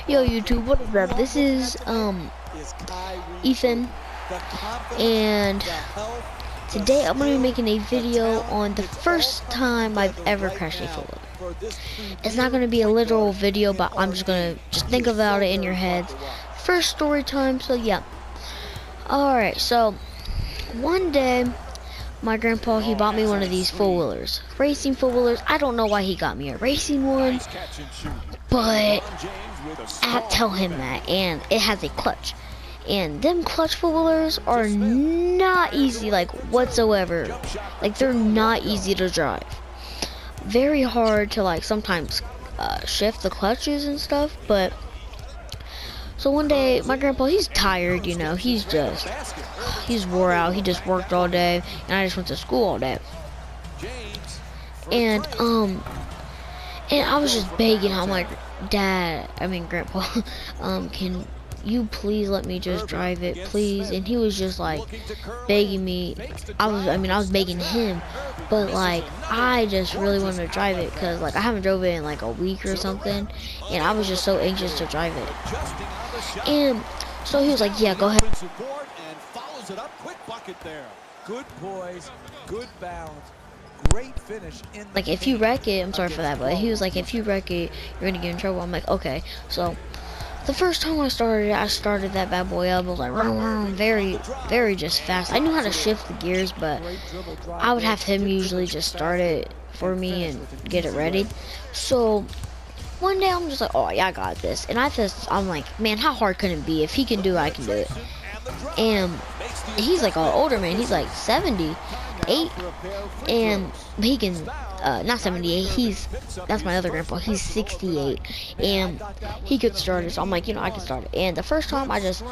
Yo YouTube, what is up? This is Ethan, and today I'm gonna be making a video on the first time I've ever crashed a four-wheeler. It's not gonna be a literal video, but I'm just gonna think about it in your heads. First story time, so yeah. Alright, so one day my grandpa, he bought me one of these four-wheelers, racing four-wheelers. I don't know why he got me a racing one, but I tell him that, and it has a clutch, and them clutch four-wheelers are not easy, like, whatsoever. Like, they're not easy to drive. Very hard to, like, sometimes shift the clutches and stuff. But so one day my grandpa, he's tired, you know, he's wore out. He just worked all day, and I just went to school all day, and I was just begging. I'm like, Grandpa, can you please let me just drive it, please? And he was just like begging me. I was begging him, but like I just really wanted to drive it because like I haven't drove it in like a week or something, and I was just so anxious to drive it. And so he was like, yeah, go ahead. Good poise, good balance, great finish in the like if you wreck it, I'm sorry for that, but he was like, if you wreck it, you're gonna get in trouble. I'm like, okay. So the first time I started that bad boy up. I was like, vroom, vroom, very just fast. I knew how to shift the gears, but I would have him usually just start it for me and get it ready. So one day I'm just like, oh yeah, I got this. And I'm like, man, how hard can it be? If he can do it, I can do it. And he's like an older man. He's like 78, and he can not 78. That's my other grandpa. He's 68, and he could start it. So I'm like, you know, I can start it. And the first time I just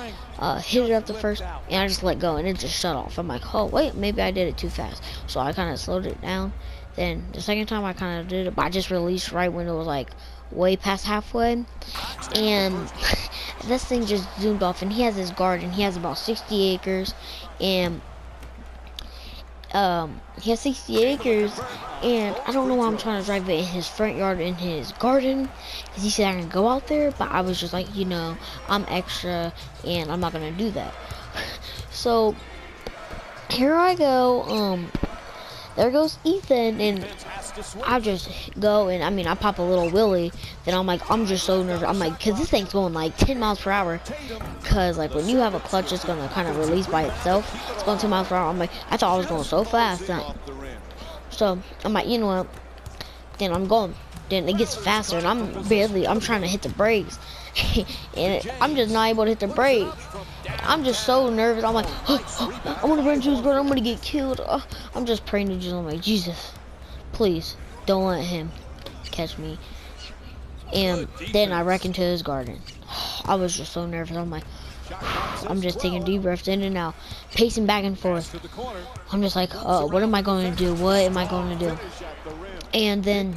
hit it up the first, and I just let go, and it just shut off. I'm like, oh wait, maybe I did it too fast. So I kind of slowed it down. Then the second time I kind of did it, but I just released right when it was like way past halfway, and this thing just zoomed off. And he has his garden. He has about 60 acres, and he has 60 acres, and I don't know why I'm trying to drive it in his front yard, in his garden, because he said I can go out there, but I was just like, you know, I'm extra, and I'm not gonna do that. So here I go. There goes Ethan, and I just go, and I pop a little wheelie. Then I'm like, I'm just so nervous. I'm like, cause this thing's going like 10 miles per hour. Cause like when you have a clutch, it's gonna kind of release by itself. It's going 10 miles per hour. I'm like, I thought I was going so fast. So I'm like, you know what? Then I'm going. Then it gets faster, and I'm trying to hit the brakes, and I'm just not able to hit the brakes. I'm just so nervous. I'm like, oh, I want to run to his brother. I'm gonna get killed. I'm just praying to Jesus. I'm like, Jesus, please don't let him catch me. And then I wreck into his garden. I was just so nervous. I'm like, I'm just taking deep breaths in and out, pacing back and forth. I'm just like, what am I going to do? What am I going to do? And then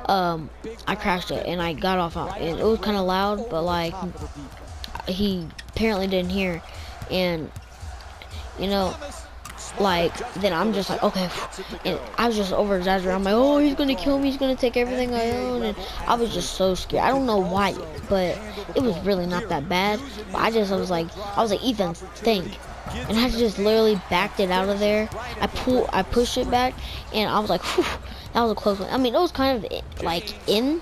I crashed it, and I got off, and it was kind of loud, but like he apparently didn't hear. And you know, like then I'm just like, okay, and I was just over exaggerating. I'm like, oh, he's gonna kill me, he's gonna take everything I own. And I was just so scared. I don't know why, but it was really not that bad. But I was like, Ethan, think. And I just literally backed it out of there. I pushed it back, and I was like, whew, that was a close one. It was kind of like in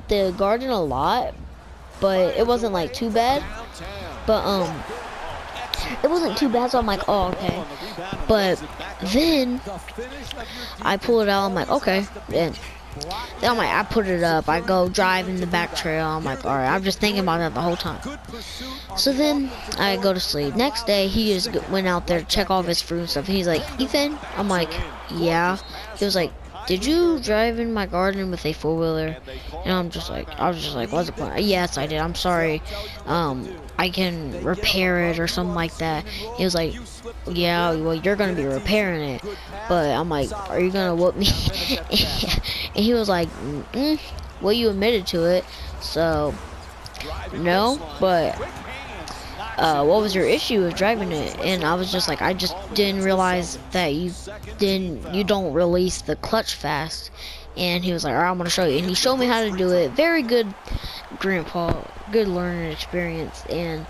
the garden a lot, but it wasn't like too bad. But it wasn't too bad, so I'm like, oh, okay. But then I pull it out. I'm like, okay. Then I'm like, I put it up. I go drive in the back trail. I'm like, all right. I'm just thinking about that the whole time. So then I go to sleep. Next day, he just went out there to check all of his fruit and stuff. He's like, Ethan? I'm like, yeah. He was like, did you drive in my garden with a four-wheeler? And I was just like, what's the point? Yes, I did. I'm sorry. I can repair it or something like that. He was like, yeah, well, you're gonna be repairing it. But I'm like, are you gonna whoop me? And he was like, well, you admitted to it, so no. But what was your issue with driving it? And I was just like, I just didn't realize that you don't release the clutch fast. And he was like, all right, I'm gonna show you. And he showed me how to do it. Very good grandpa, good learning experience. And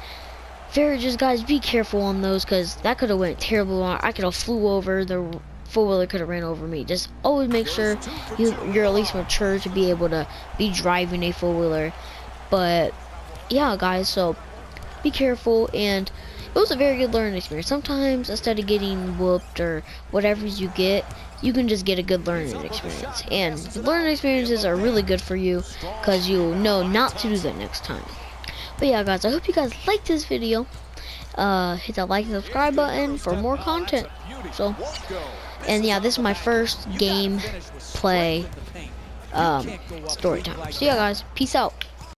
just guys, be careful on those, because that could have went terrible wrong. I could have flew over, the four-wheeler could have ran over me. Just always make sure you're at least mature to be able to be driving a four-wheeler. But yeah guys, so be careful, and it was a very good learning experience. Sometimes instead of getting whooped or whatever you get, you can just get a good learning experience. And the learning experiences are really good for you, because you'll know not to do that next time. But yeah guys, I hope you guys liked this video. Hit that like and subscribe button for more content. So, and yeah, this is my first game play story time. So yeah guys, peace out.